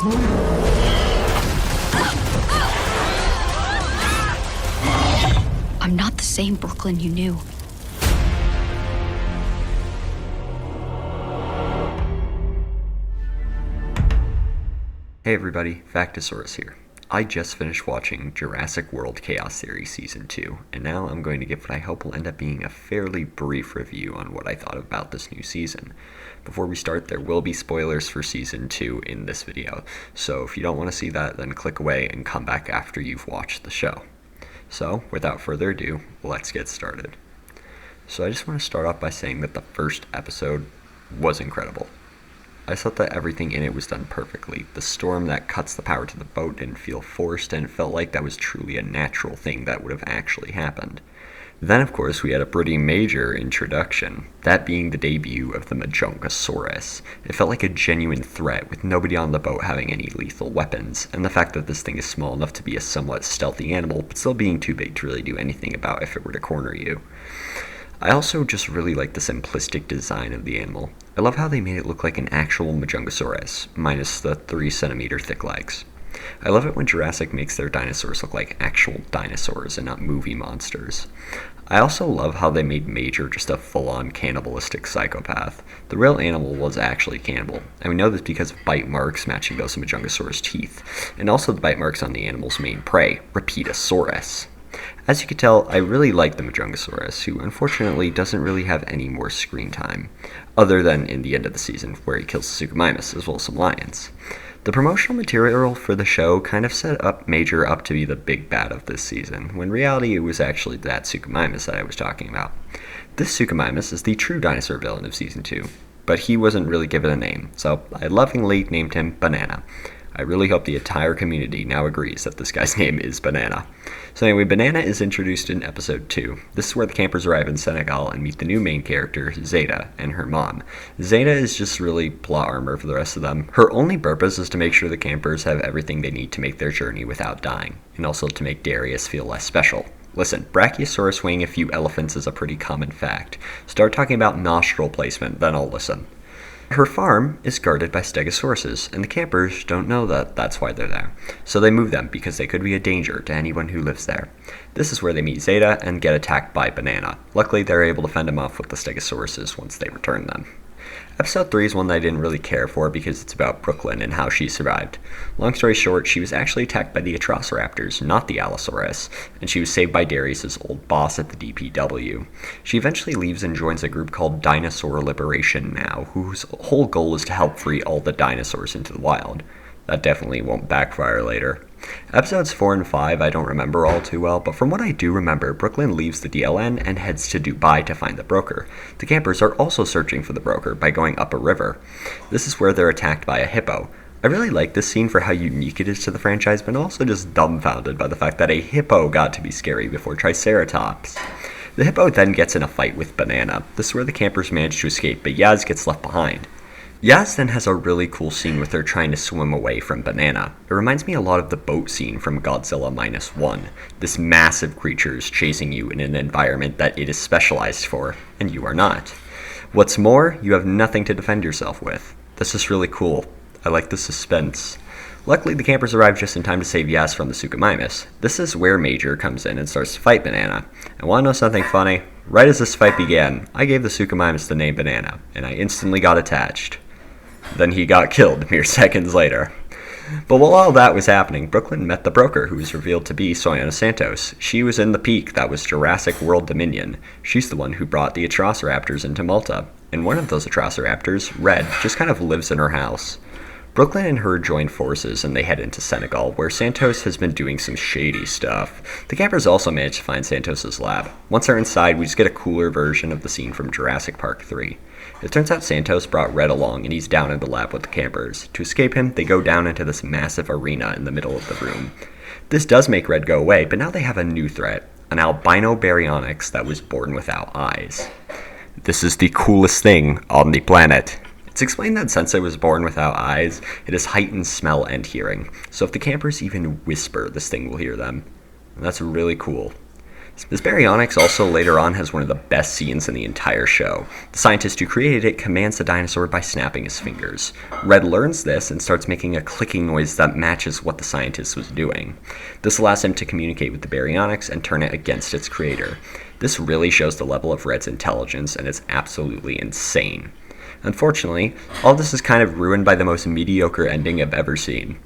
I'm not the same Brooklyn you knew. Hey everybody, Factosaurus here. I just finished watching Jurassic World Chaos Theory Season 2, and now I'm going to give what I hope will end up being a fairly brief review on what I thought about this new season. Before we start, there will be spoilers for Season 2 in this video, so if you don't want to see that, then click away and come back after you've watched the show. So, without further ado, let's get started. So I just want to start off by saying that the first episode was incredible. I thought that everything in it was done perfectly. The storm that cuts the power to the boat didn't feel forced, and it felt like that was truly a natural thing that would have actually happened. Then, of course, we had a pretty major introduction, that being the debut of the Majungasaurus. It felt like a genuine threat, with nobody on the boat having any lethal weapons, and the fact that this thing is small enough to be a somewhat stealthy animal, but still being too big to really do anything about if it were to corner you. I also just really like the simplistic design of the animal. I love how they made it look like an actual Majungasaurus, minus the 3 centimeter thick legs. I love it when Jurassic makes their dinosaurs look like actual dinosaurs and not movie monsters. I also love how they made Major just a full-on cannibalistic psychopath. The real animal was actually cannibal, and we know this because of bite marks matching those of Majungasaurus' teeth, and also the bite marks on the animal's main prey, Repeatosaurus. As you can tell, I really like the Majungasaurus, who unfortunately doesn't really have any more screen time, other than in the end of the season, where he kills the Suchomimus as well as some lions. The promotional material for the show kind of set up Major up to be the big bad of this season, when in reality it was actually that Suchomimus that I was talking about. This Suchomimus is the true dinosaur villain of Season 2, but he wasn't really given a name, so I lovingly named him Banana. I really hope the entire community now agrees that this guy's name is Banana. So anyway, Banana is introduced in episode 2. This is where the campers arrive in Senegal and meet the new main character, Zeta, and her mom. Zeta is just really plot armor for the rest of them. Her only purpose is to make sure the campers have everything they need to make their journey without dying, and also to make Darius feel less special. Listen, Brachiosaurus weighing a few elephants is a pretty common fact. Start talking about nostril placement, then I'll listen. Her farm is guarded by stegosauruses, and the campers don't know that that's why they're there. So they move them because they could be a danger to anyone who lives there. This is where they meet Zeta and get attacked by Banana. Luckily, they're able to fend them off with the stegosauruses once they return them. Episode 3 is one that I didn't really care for because it's about Brooklyn and how she survived. Long story short, she was actually attacked by the Atrociraptors, not the Allosaurus, and she was saved by Darius' old boss at the DPW. She eventually leaves and joins a group called Dinosaur Liberation Now, whose whole goal is to help free all the dinosaurs into the wild. That definitely won't backfire later. Episodes 4 and 5 I don't remember all too well, but from what I do remember, Brooklyn leaves the DLN and heads to Dubai to find the broker. The campers are also searching for the broker by going up a river. This is where they're attacked by a hippo. I really like this scene for how unique it is to the franchise, but I'm also just dumbfounded by the fact that a hippo got to be scary before Triceratops. The hippo then gets in a fight with Banana. This is where the campers manage to escape, but Yaz gets left behind. Yaz then has a really cool scene with her trying to swim away from Banana. It reminds me a lot of the boat scene from Godzilla -1. This massive creature is chasing you in an environment that it is specialized for, and you are not. What's more, you have nothing to defend yourself with. This is really cool. I like the suspense. Luckily, the campers arrive just in time to save Yaz from the Suchomimus. This is where Major comes in and starts to fight Banana. And want to know something funny? Right as this fight began, I gave the Suchomimus the name Banana, and I instantly got attached. Then he got killed mere seconds later. But while all that was happening, Brooklyn met the broker, who was revealed to be Soyana Santos. She was in the peak that was Jurassic World Dominion. She's the one who brought the Atrociraptors into Malta. And one of those Atrociraptors, Red, just kind of lives in her house. Brooklyn and her join forces and they head into Senegal, where Santos has been doing some shady stuff. The campers also manage to find Santos' lab. Once they're inside, we just get a cooler version of the scene from Jurassic Park 3. It turns out Santos brought Red along and he's down in the lab with the campers. To escape him, they go down into this massive arena in the middle of the room. This does make Red go away, but now they have a new threat, an albino baryonyx that was born without eyes. This is the coolest thing on the planet. It's explained that since it was born without eyes, it has heightened smell and hearing. So if the campers even whisper, this thing will hear them. And that's really cool. This baryonyx also later on has one of the best scenes in the entire show. The scientist who created it commands the dinosaur by snapping his fingers. Red learns this and starts making a clicking noise that matches what the scientist was doing. This allows him to communicate with the baryonyx and turn it against its creator. This really shows the level of Red's intelligence, and it's absolutely insane. Unfortunately, all this is kind of ruined by the most mediocre ending I've ever seen.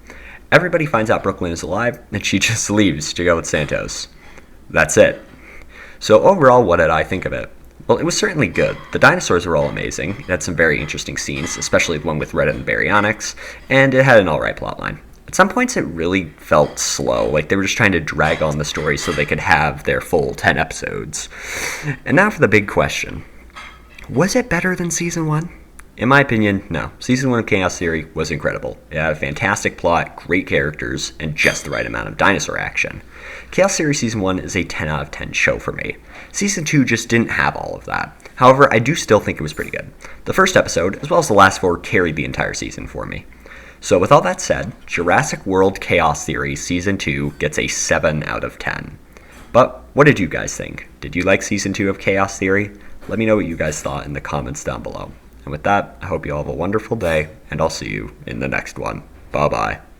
Everybody finds out Brooklyn is alive, and she just leaves to go with Santos. That's it. So overall, what did I think of it? Well, it was certainly good. The dinosaurs were all amazing. It had some very interesting scenes, especially the one with Red and the baryonyx, and it had an alright plotline. At some points, it really felt slow, like they were just trying to drag on the story so they could have their full 10 episodes. And now for the big question. Was it better than Season 1? In my opinion, no. Season 1 of Chaos Theory was incredible. It had a fantastic plot, great characters, and just the right amount of dinosaur action. Chaos Theory Season 1 is a 10 out of 10 show for me. Season 2 just didn't have all of that. However, I do still think it was pretty good. The first episode, as well as the last 4, carried the entire season for me. So with all that said, Jurassic World Chaos Theory Season 2 gets a 7 out of 10. But what did you guys think? Did you like Season 2 of Chaos Theory? Let me know what you guys thought in the comments down below. And with that, I hope you all have a wonderful day, and I'll see you in the next one. Bye-bye.